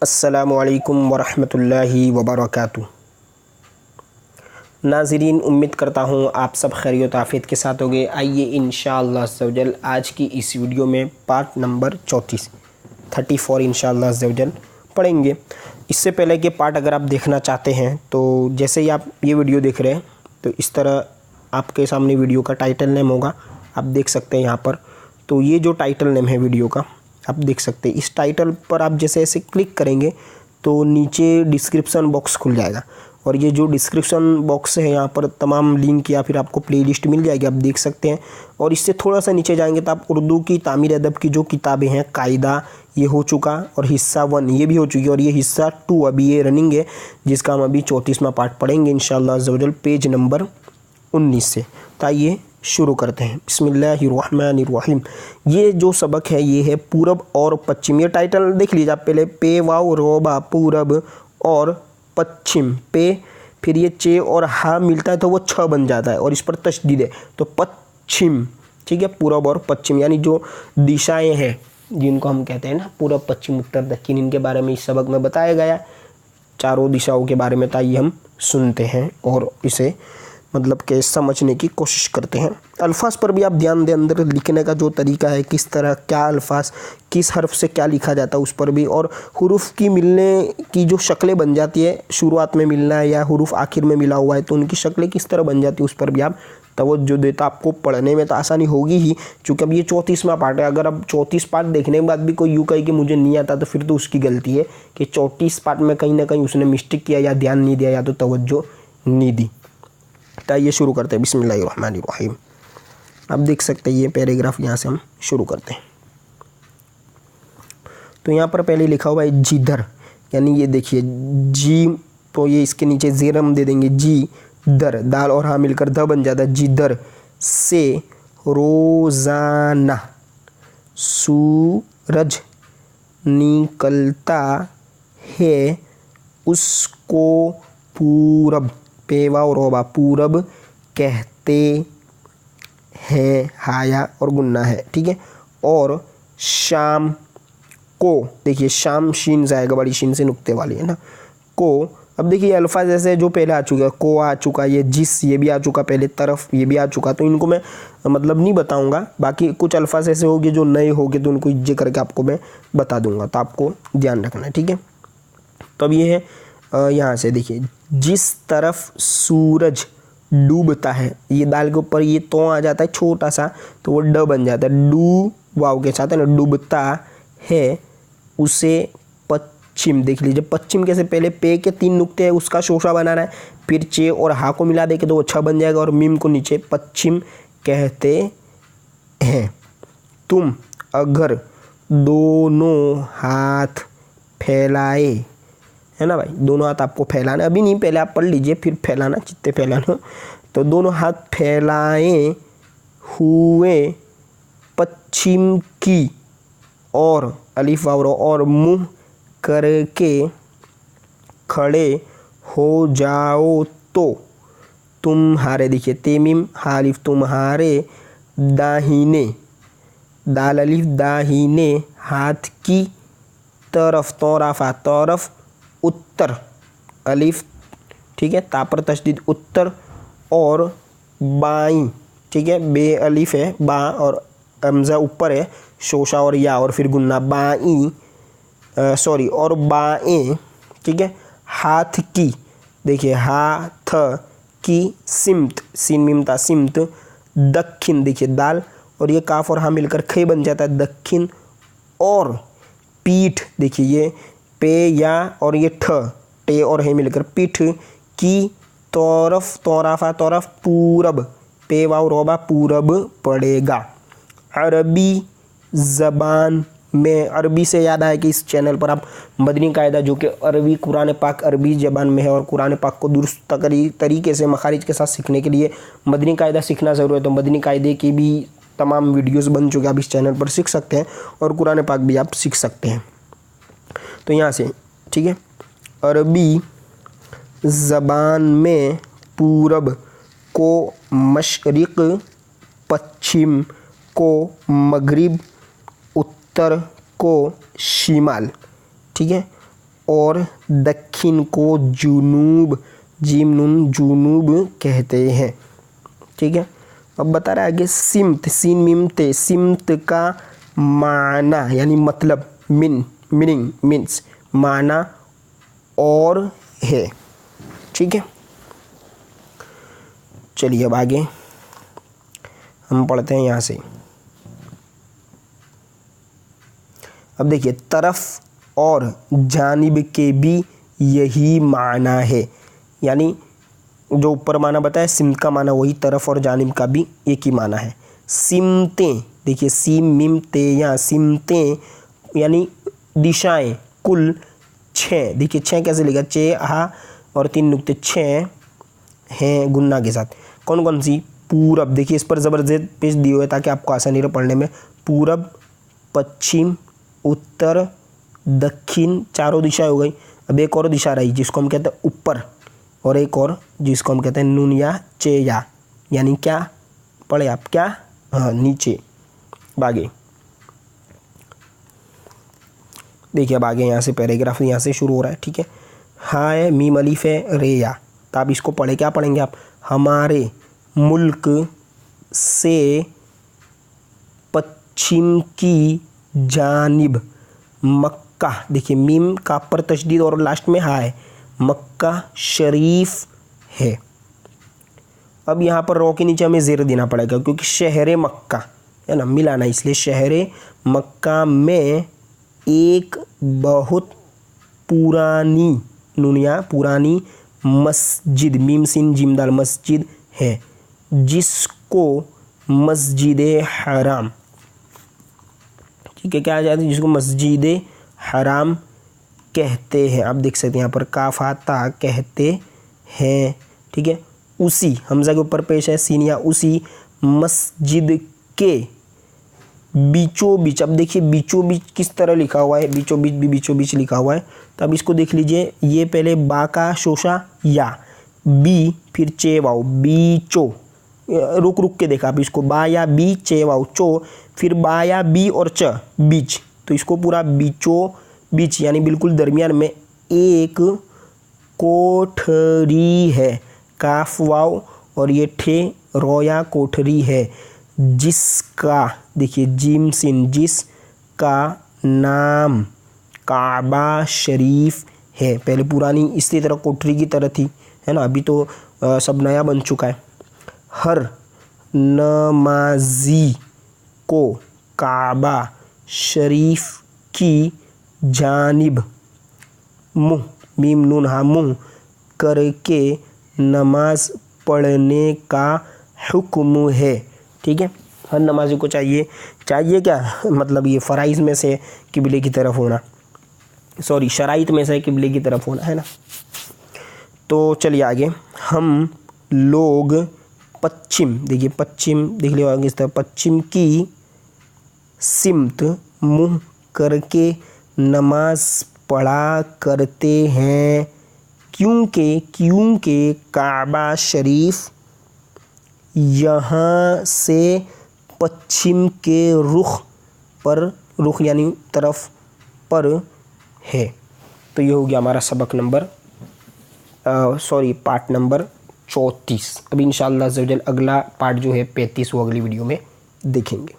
अस्सलामुअलैकुम वरहमतुल्लाहि वबरकातुह। नाज़रीन, उम्मीद करता हूँ आप सब खैरियत आफियत के साथ होंगे। आइए इंशाअल्लाह अज़्ज़वजल आज की इस वीडियो में पार्ट नंबर 34 इंशाअल्लाह अज़्ज़वजल पढ़ेंगे। इससे पहले कि पार्ट अगर आप देखना चाहते हैं तो जैसे ही आप ये वीडियो देख रहे हैं तो इस तरह आपके सामने वीडियो का टाइटल नेम होगा, आप देख सकते हैं यहाँ पर। तो ये जो टाइटल नेम है वीडियो का आप देख सकते हैं। इस टाइटल पर आप जैसे ऐसे क्लिक करेंगे तो नीचे डिस्क्रिप्शन बॉक्स खुल जाएगा और ये जो डिस्क्रिप्शन बॉक्स है यहाँ पर तमाम लिंक या फिर आपको प्लेलिस्ट मिल जाएगी, आप देख सकते हैं। और इससे थोड़ा सा नीचे जाएंगे तो आप उर्दू की तामीर अदब की जो किताबें हैं, कायदा ये हो चुका और हिस्सा 1 ये भी हो चुकी है और ये हिस्सा 2 अभी ये रनिंग है, जिसका हम अभी 34वां पार्ट पढ़ेंगे इंशाअल्लाह अज़्ज़वजल पेज नंबर 19 से। तो आइए शुरू करते हैं। बिस्मिल्लाहिर्रहमानिर्रहीम। ये जो सबक है ये है पूरब और पश्चिम। ये टाइटल देख लीजिए आप पहले, पे वाव रोबा पूरब और पश्चिम, पे फिर ये चे और हा मिलता है तो वो छ बन जाता है और इस पर तशदीद है तो पश्चिम, ठीक है। पूरब और पश्चिम यानी जो दिशाएं हैं जिनको हम कहते हैं ना पूरब पश्चिम उत्तर दक्षिण, इनके बारे में इस सबक में बताया गया, चारों दिशाओं के बारे में। ताइए हम सुनते हैं और इसे मतलब कि समझने की कोशिश करते हैं। अल्फाज पर भी आप ध्यान दें, अंदर लिखने का जो तरीका है, किस तरह क्या अल्फाज किस हर्फ से क्या लिखा जाता है उस पर भी, और हुरूफ की मिलने की जो शक्लें बन जाती है, शुरुआत में मिलना है या हुरूफ आखिर में मिला हुआ है तो उनकी शक्लें किस तरह बन जाती है उस पर भी आप तवज्जो देता। आपको पढ़ने में तो आसानी होगी ही, चूँकि अब ये 34वां पार्ट है। अगर अब 34 पार्ट देखने के बाद भी कोई यूँ कहे कि मुझे नहीं आता तो फिर तो उसकी गलती है कि 34 पार्ट में कहीं ना कहीं उसने मिस्टेक किया या ध्यान नहीं दिया या तो तवज्जो नहीं दी। तो ये शुरू करते हैं। बिस्मिल्लाहिर्रहमानिर्रहीम। आप देख सकते हैं ये पैराग्राफ, यहाँ से हम शुरू करते हैं। तो यहाँ पर पहले लिखा हुआ है जिधर, यानी ये देखिए जी, तो ये इसके नीचे ज़ेर हम दे देंगे, जी दर, दाल और हाँ मिलकर ध बन जाता है। जिधर से रोज़ाना सूरज निकलता है उसको पूरब, पेवा और रोबा पूरब कहते हैं, हाया और गुन्ना है, ठीक है। और शाम को, देखिए शाम शीन जाएगा, बड़ी शीन से नुक्ते वाली है ना, को। अब देखिए अल्फाज ऐसे जो पहले आ चुका है, को आ चुका, ये जिस ये भी आ चुका पहले, तरफ ये भी आ चुका, तो इनको मैं मतलब नहीं बताऊंगा। बाकी कुछ अल्फाज ऐसे होंगे जो नए होंगे तो उनको इज्जे करके आपको मैं बता दूंगा, तो आपको ध्यान रखना है, ठीक है। तो अब ये है यहाँ से देखिए, जिस तरफ सूरज डूबता है, ये दाल के ऊपर ये तो आ जाता है छोटा सा तो वो ड बन जाता है, डू वाव के साथ है ना, डूबता है उसे पश्चिम। देख लीजिए पश्चिम कैसे, पहले पे के 3 नुक्ते हैं उसका शोशा बनाना है, फिर चे और हा को मिला दे के तो वो छ बन जाएगा और मीम को नीचे पश्चिम कहते हैं। तुम अगर दोनों हाथ फैलाए, है ना भाई, दोनों हाथ आपको फैलाना, अभी नहीं पहले आप पढ़ लीजिए फिर फैलाना, चित्ते फैलाना। तो दोनों हाथ फैलाए हुए पश्चिम की और अलिफ वाव और मुंह करके खड़े हो जाओ तो तुम्हारे, देखिए तेमीम हालिफ, तुम्हारे दाहिने, दाल अलिफ दाहिने हाथ की तरफ, तौराफा तरफ, उत्तर अलिफ, ठीक है, ता पर तशदीद उत्तर, और बाई, ठीक है, बे अलिफ है बा और हमजा ऊपर है, शोशा और या और फिर गुन्ना, बाई सॉरी और बाएं, ठीक है। हाथ की, देखिए हाथ की, सिमत सीन मीमता सिमत, दक्षिण देखिए दाल और ये काफ और हाँ मिलकर खे बन जाता है दक्षिण, और पीठ देखिए ये पे या और ये ठ, टे और है मिलकर पीठ की तरफ, तौराफा तरफ, पूरब, पे वाव रोबा पूरब पड़ेगा। अरबी ज़बान में, अरबी से याद आया कि इस चैनल पर आप मदनी कायदा जो कि अरबी कुरान पाक अरबी ज़बान में है और कुरान पाक को दुरुस्त तरीके से मखारिज के साथ सीखने के लिए मदनी कायदा सीखना ज़रूरी है। तो मदनी कायदे की भी तमाम वीडियोस बन चुके हैं, आप इस चैनल पर सीख सकते हैं और कुरान पाक भी आप सीख सकते हैं। तो यहाँ से, ठीक है, अरबी ज़बान में पूरब को मशरिक़, पश्चिम को मगरिब, उत्तर को शिमाल, ठीक है, और दक्षिण को जुनूब, जीम नून जुनूब कहते हैं। ठीक है, अब बता रहा है आगे सिमत, सीन मीम ते, सिमत का माना यानी मतलब मीनिंग मीन्स माना और है। ठीक है, चलिए अब आगे हम पढ़ते हैं यहाँ से। अब देखिए तरफ और जानिब के भी यही माना है, यानी जो ऊपर माना बताया सिमत का माना वही तरफ और जानिब का भी एक ही माना है। सिमतें, देखिए सीम मिम ते, यहाँ सिमतें यानी दिशाएं कुल 6। देखिए 6 कैसे लिखा, चे हा और 3 नुक्ते 6 हैं गुन्ना के साथ। कौन कौन सी, पूरब, देखिए इस पर ज़बरदस्त पेज दिए हुए ताकि आपको आसानी रहे पढ़ने में। पूरब, पश्चिम, उत्तर, दक्षिण, चारों दिशाएं हो गई। अब एक और दिशा रही जिसको हम कहते हैं ऊपर, और एक और जिसको हम कहते हैं नून या चे या, यानी क्या पढ़े आप, क्या, हाँ नीचे। आगे देखिए, अब आगे यहाँ से पैराग्राफ यहाँ से शुरू हो रहा है। ठीक है, हाय मीम अलीफ है रे या, तो आप इसको पढ़े, क्या पढ़ेंगे आप, हमारे मुल्क से पश्चिम की जानिब मक्का, देखिए मीम का पर तशदीद और लास्ट में हा है, मक्का शरीफ है। अब यहाँ पर रो के नीचे हमें ज़ेर देना पड़ेगा क्योंकि शहर मक्का है ना, मिलाना, इसलिए शहर मक्का में एक बहुत पुरानी, नुनिया पुरानी मस्जिद, मीम सिन जिम दाल मस्जिद है, जिसको मस्जिद हराम, ठीक है, क्या आ जाता है, जिसको मस्जिद हराम कहते हैं। आप देख सकते हैं यहाँ पर काफाता कहते हैं। ठीक है, उसी हमजा के ऊपर पेश है सीन, या उसी मस्जिद के बीचों बीच। अब देखिए बीचों बीच किस तरह लिखा हुआ है, बीचों बीच भी बीचों बीच लिखा हुआ है, तो अब इसको देख लीजिए। ये पहले बा का शोशा या, बी फिर चे वाओ, बीचो, रुक रुक के देखा आप इसको, बा या बी चे वाओ चो, फिर बा या बी और च बीच, तो इसको पूरा बीचों बीच यानी बिल्कुल दरमियान में एक कोठरी है, काफ वाव और ये ठे रोया कोठरी है, जिसका, देखिए जीम सिन, जिसका नाम काबा शरीफ है। पहले पुरानी इसी तरह कोठरी की तरह थी, है ना, अभी तो सब नया बन चुका है। हर नमाजी को काबा शरीफ की जानिब मुँह, मीम नून हा, मुँह करके नमाज पढ़ने का हुक्म है। ठीक है, हर नमाजी को चाहिए क्या, मतलब ये फ़राइज़ में से किबले की तरफ होना, सॉरी शराइत में से किबले की तरफ होना, है ना। तो चलिए आगे, हम लोग पश्चिम, देखिए पश्चिम देख लिया आगे इस तरह, पश्चिम की सिमत मुँह करके नमाज पढ़ा करते हैं, क्योंकि काबा शरीफ यहाँ से पश्चिम के रुख पर, रुख यानी तरफ पर है। तो ये हो गया हमारा सबक नंबर पार्ट नंबर 34। अभी इंशाअल्लाह अगला पार्ट जो है 35 वो अगली वीडियो में देखेंगे।